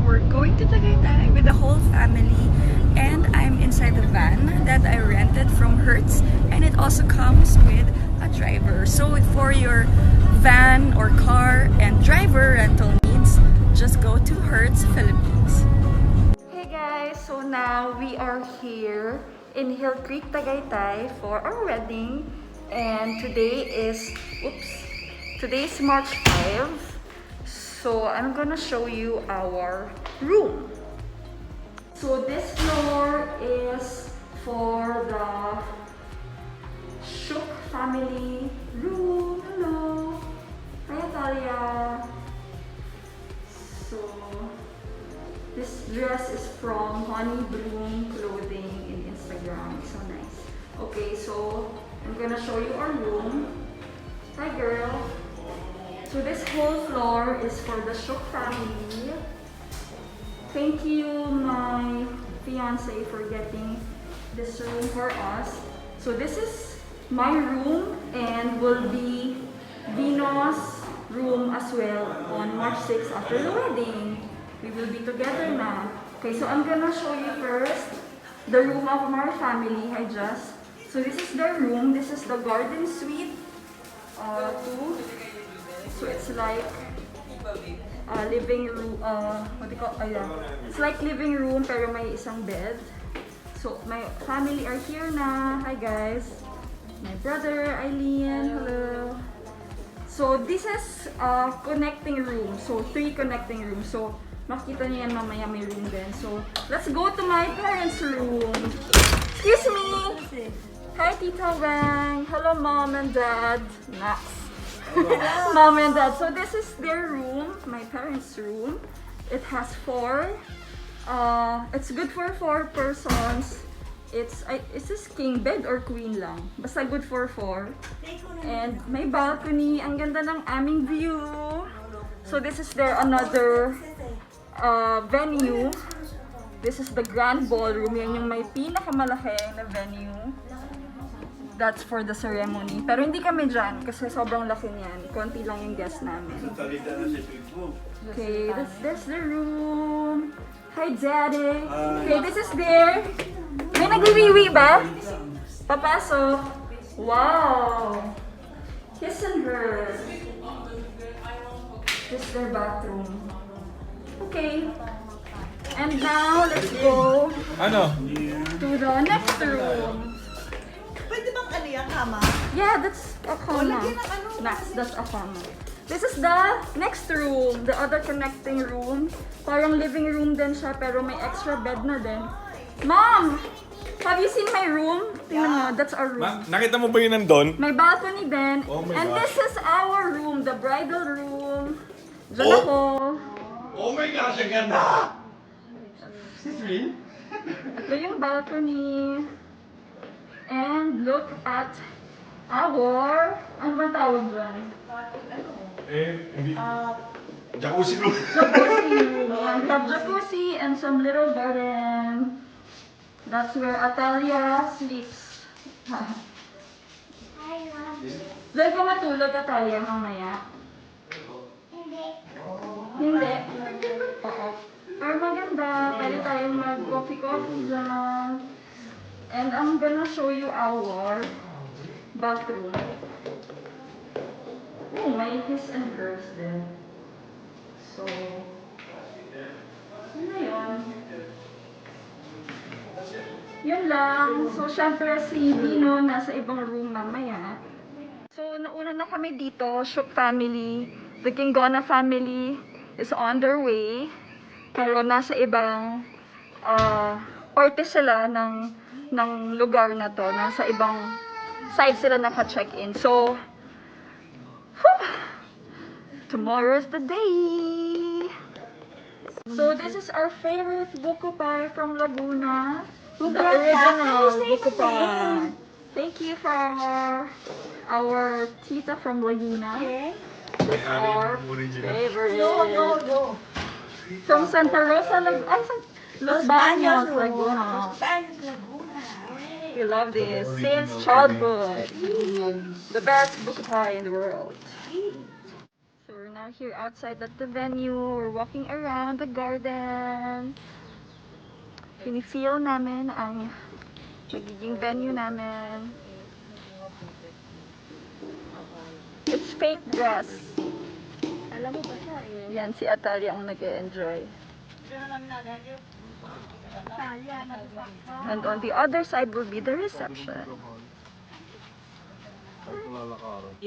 we're going to Tagaytay with the whole family, and I'm inside the van that I rented from Hertz, and it also comes with a driver. So for your van or car and driver rental needs, just go to Hertz Philippines. Hey guys, so now we are here in Hill Creek, Tagaytay for our wedding, and today is March 5. So I'm gonna show you our room. So this floor is for the Shook family room. Hello. Hi Talia. So this dress is from Honey Bloom Clothing in Instagram. So nice. Okay, so I'm gonna show you our room. Hi girl. So this whole floor is for the Shook family. Thank you, my fiance, for getting this room for us. So this is my room and will be Vino's room as well on March 6 after the wedding. We will be together now. Okay, so I'm gonna show you first the room of our family. Hi, Just. So this is their room. This is the garden suite 2. So it's like living room, what do you call, it's like living room pero may isang bed. So my family are here na. Hi guys. My brother, Eileen, hello. So this is connecting room. So 3 connecting rooms. So makita niyo yan mamaya may room din. So let's go to my parents' room. Excuse me. Hi Tita Wang. Hello Mom and Dad. Max. Mom and Dad. So this is their room, my parents' room. It has 4. It's good for 4 persons. Is this king bed or queen lang? Basta good for 4. And may balcony. Ang ganda ng aming view. So this is their another venue. This is the grand ballroom. Yan yung may pinakamalaki na venue. That's for the ceremony. Pero hindi kami dyan kasi sobrang laki niyan. Konti lang yung guest namin. Okay, that's the room. Hi, Daddy. Okay, this is there. May nagwiwiwi ba? Papasok. Wow. Kiss and her. This is their bathroom. Okay. And now, let's go to the next room. Pwede bang ano yung kama? Yeah, that's a cama. That's a cama. This is the next room, the other connecting room. Parang living room din siya, pero may extra bed na din. Mom! Have you seen my room? Tingnan mo, that's our room. Nakita mo ba yun nandun? May balcony din. Oh my And gosh. this is our room, the bridal room. Diyan ako. Oh my gosh, ang ganda! Is this real? Ito yung balcony. And look at our, ano ba tawag dyan? Jacuzzi room. Jacuzzi. We have jacuzzi and some little garden. That's where Atalia sleeps. Doon ka matulog, Atalia, mamaya? Hindi. Oo. Pero maganda. Pwede tayong mag-coffee-coffee dyan. And I'm gonna show you our bathroom. Oh, may his and hers din. So, yun na yun. Yun lang. So, syempre si Dino nasa ibang room mamaya. So, nauna na kami dito, Shook family. The Kingona family is on their way. Pero nasa ibang orte sila ng lugar na to. Nasa ibang side sila naka-check-in. So, tomorrow's the day! So, this is our favorite buko pie from Laguna. The original buko pie. Thank you for our tita from Laguna. This is our favorite. No. From Santa Rosa, Los Baños, Laguna. We love this since childhood. The best buko pie in the world. So we're now here outside at the venue. We're walking around the garden. Feel namin ang magiging venue namin. It's fake grass. Alam mo ba siya eh? Yan, si Atalia ang nag-e-enjoy. And on the other side will be the reception.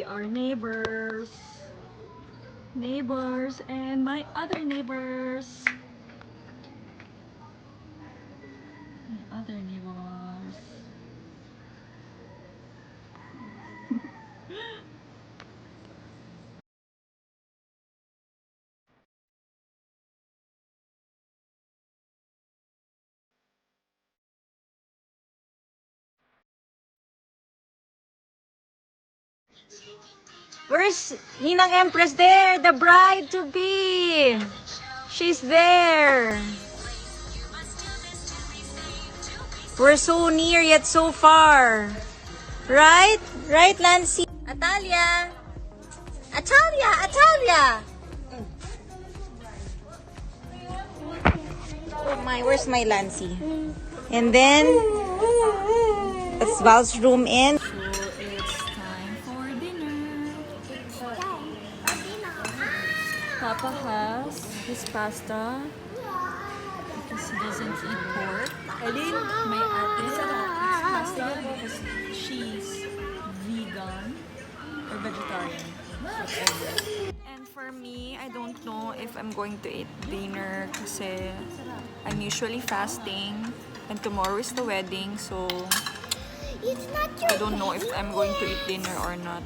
Our neighbors. Neighbors and my other neighbors. My other neighbors. Where's Ninang Empress there? The bride to be. She's there. We're so near yet so far. Right? Right, Nancy? Atalia. Atalia, Atalia. Oh my, where's my Lancy? And then, that's Val's room in. Papa has his pasta because he doesn't eat pork. Eileen, my ate has pasta because she's vegan or vegetarian. Whatever. And for me, I don't know if I'm going to eat dinner kasi I'm usually fasting and tomorrow is the wedding, so I don't know if I'm going to eat dinner or not.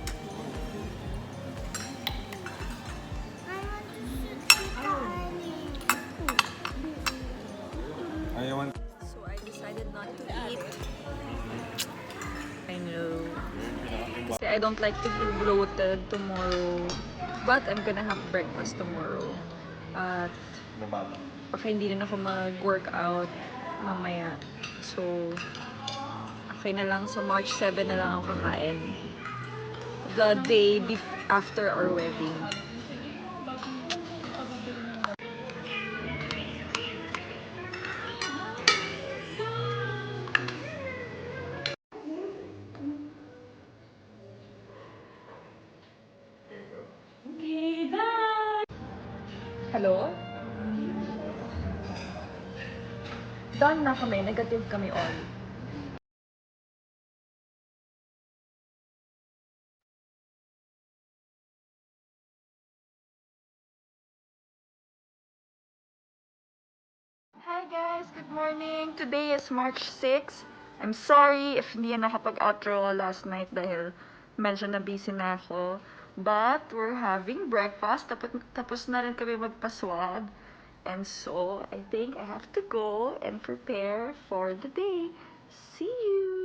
So I decided not to eat. I know. Kasi I don't like to be bloated tomorrow. But I'm gonna have breakfast tomorrow. At baka hindi na ako mag-workout mamaya. So, okay na lang. So, March 7 na lang ako kakain. The day after our wedding. Hello? Done na kami. Negative kami all. Hi guys! Good morning! Today is March 6. I'm sorry if hindi na nakapag-outro last night dahil medyo na busy na ako. But we're having breakfast. Tapos na rin kami magpaswab. And so, I think I have to go and prepare for the day. See you!